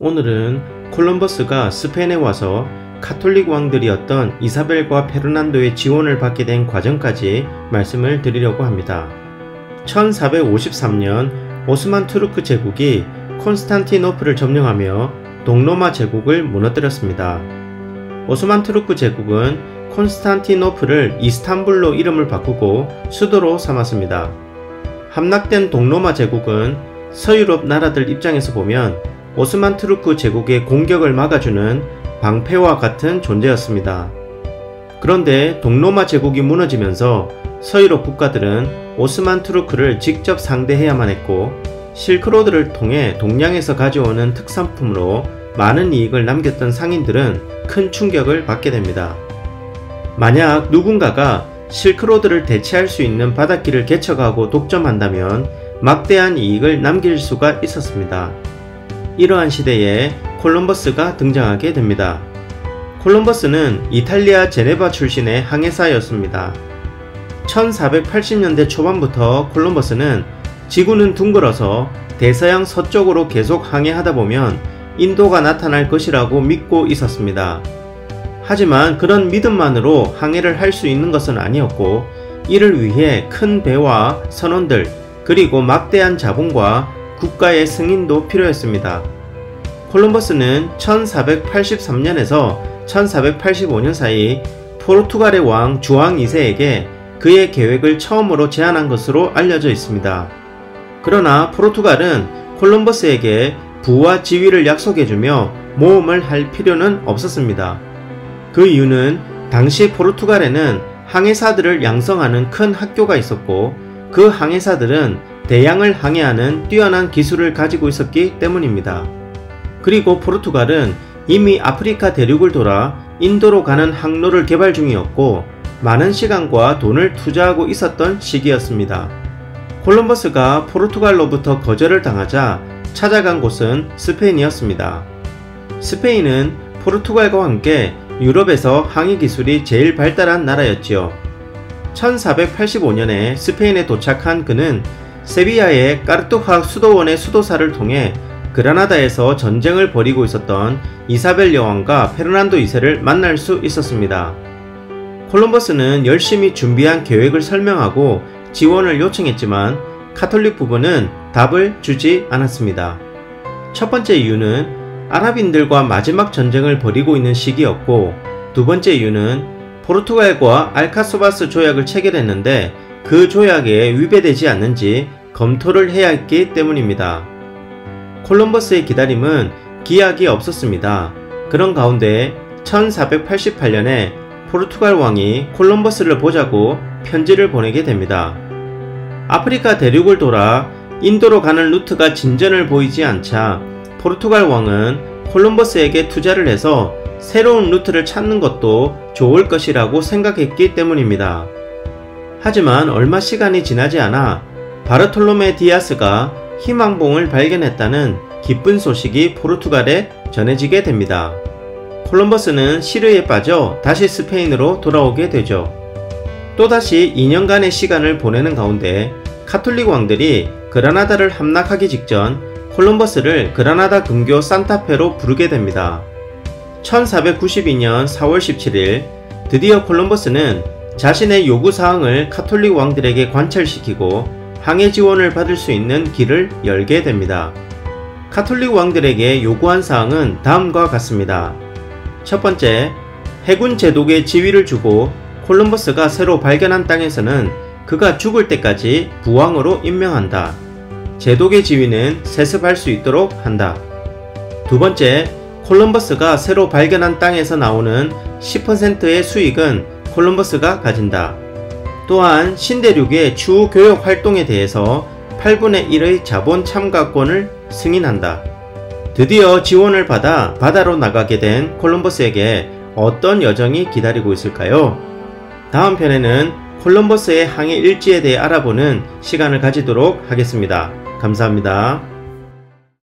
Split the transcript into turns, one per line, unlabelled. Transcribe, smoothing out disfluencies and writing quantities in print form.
오늘은 콜럼버스가 스페인에 와서 카톨릭 왕들이었던 이사벨과 페르난도의 지원을 받게 된 과정까지 말씀을 드리려고 합니다. 1453년 오스만 투르크 제국이 콘스탄티노플을 점령하며 동로마 제국을 무너뜨렸습니다. 오스만 투르크 제국은 콘스탄티노플을 이스탄불로 이름을 바꾸고 수도로 삼았습니다. 함락된 동로마 제국은 서유럽 나라들 입장에서 보면 오스만 투르크 제국의 공격을 막아주는 방패와 같은 존재였습니다. 그런데 동로마 제국이 무너지면서 서유럽 국가들은 오스만 투르크를 직접 상대해야만 했고, 실크로드를 통해 동양에서 가져오는 특산품으로 많은 이익을 남겼던 상인들은 큰 충격을 받게 됩니다. 만약 누군가가 실크로드를 대체할 수 있는 바닷길을 개척하고 독점한다면 막대한 이익을 남길 수가 있었습니다. 이러한 시대에 콜럼버스가 등장하게 됩니다. 콜럼버스는 이탈리아 제네바 출신의 항해사였습니다. 1480년대 초반부터 콜럼버스는 지구는 둥글어서 대서양 서쪽으로 계속 항해하다 보면 인도가 나타날 것이라고 믿고 있었습니다. 하지만 그런 믿음만으로 항해를 할 수 있는 것은 아니었고, 이를 위해 큰 배와 선원들, 그리고 막대한 자본과 국가의 승인도 필요했습니다. 콜럼버스는 1483년에서 1485년 사이 포르투갈의 왕 주앙 2세에게 그의 계획을 처음으로 제안한 것으로 알려져 있습니다. 그러나 포르투갈은 콜럼버스에게 부와 지위를 약속해주며 모험을 할 필요는 없었습니다. 그 이유는 당시 포르투갈에는 항해사들을 양성하는 큰 학교가 있었고, 그 항해사들은 대양을 항해하는 뛰어난 기술을 가지고 있었기 때문입니다. 그리고 포르투갈은 이미 아프리카 대륙을 돌아 인도로 가는 항로를 개발 중이었고, 많은 시간과 돈을 투자하고 있었던 시기였습니다. 콜럼버스가 포르투갈로부터 거절을 당하자 찾아간 곳은 스페인이었습니다. 스페인은 포르투갈과 함께 유럽에서 항해 기술이 제일 발달한 나라였지요. 1485년에 스페인에 도착한 그는 세비야의 까르투하 수도원의 수도사를 통해 그라나다에서 전쟁을 벌이고 있었던 이사벨 여왕과 페르난도 2세를 만날 수 있었습니다. 콜럼버스는 열심히 준비한 계획을 설명하고 지원을 요청했지만 카톨릭 부부는 답을 주지 않았습니다. 첫 번째 이유는 아랍인들과 마지막 전쟁을 벌이고 있는 시기였고, 두 번째 이유는 포르투갈과 알카소바스 조약을 체결했는데 그 조약에 위배되지 않는지 검토를 해야 했기 때문입니다. 콜럼버스의 기다림은 기약이 없었습니다. 그런 가운데 1488년에 포르투갈 왕이 콜럼버스를 보자고 편지를 보내게 됩니다. 아프리카 대륙을 돌아 인도로 가는 루트가 진전을 보이지 않자 포르투갈 왕은 콜럼버스에게 투자를 해서 새로운 루트를 찾는 것도 좋을 것이라고 생각했기 때문입니다. 하지만 얼마 시간이 지나지 않아 바르톨로메 디아스가 희망봉을 발견했다는 기쁜 소식이 포르투갈에 전해지게 됩니다. 콜럼버스는 시르에 빠져 다시 스페인으로 돌아오게 되죠. 또다시 2년간의 시간을 보내는 가운데 카톨릭 왕들이 그라나다를 함락하기 직전 콜럼버스를 그라나다 근교 산타페로 부르게 됩니다. 1492년 4월 17일 드디어 콜럼버스는 자신의 요구사항을 카톨릭 왕들에게 관철시키고 항해 지원을 받을 수 있는 길을 열게 됩니다. 카톨릭 왕들에게 요구한 사항은 다음과 같습니다. 첫 번째, 해군 제독의 지위를 주고 콜럼버스가 새로 발견한 땅에서는 그가 죽을 때까지 부왕으로 임명한다. 제독의 지위는 세습할 수 있도록 한다. 두 번째, 콜럼버스가 새로 발견한 땅에서 나오는 10%의 수익은 콜럼버스가 가진다. 또한 신대륙의 추후 교역 활동에 대해서 8분의 1의 자본 참가권을 승인한다. 드디어 지원을 받아 바다로 나가게 된 콜럼버스에게 어떤 여정이 기다리고 있을까요? 다음 편에는 콜럼버스의 항해 일지에 대해 알아보는 시간을 가지도록 하겠습니다. 감사합니다.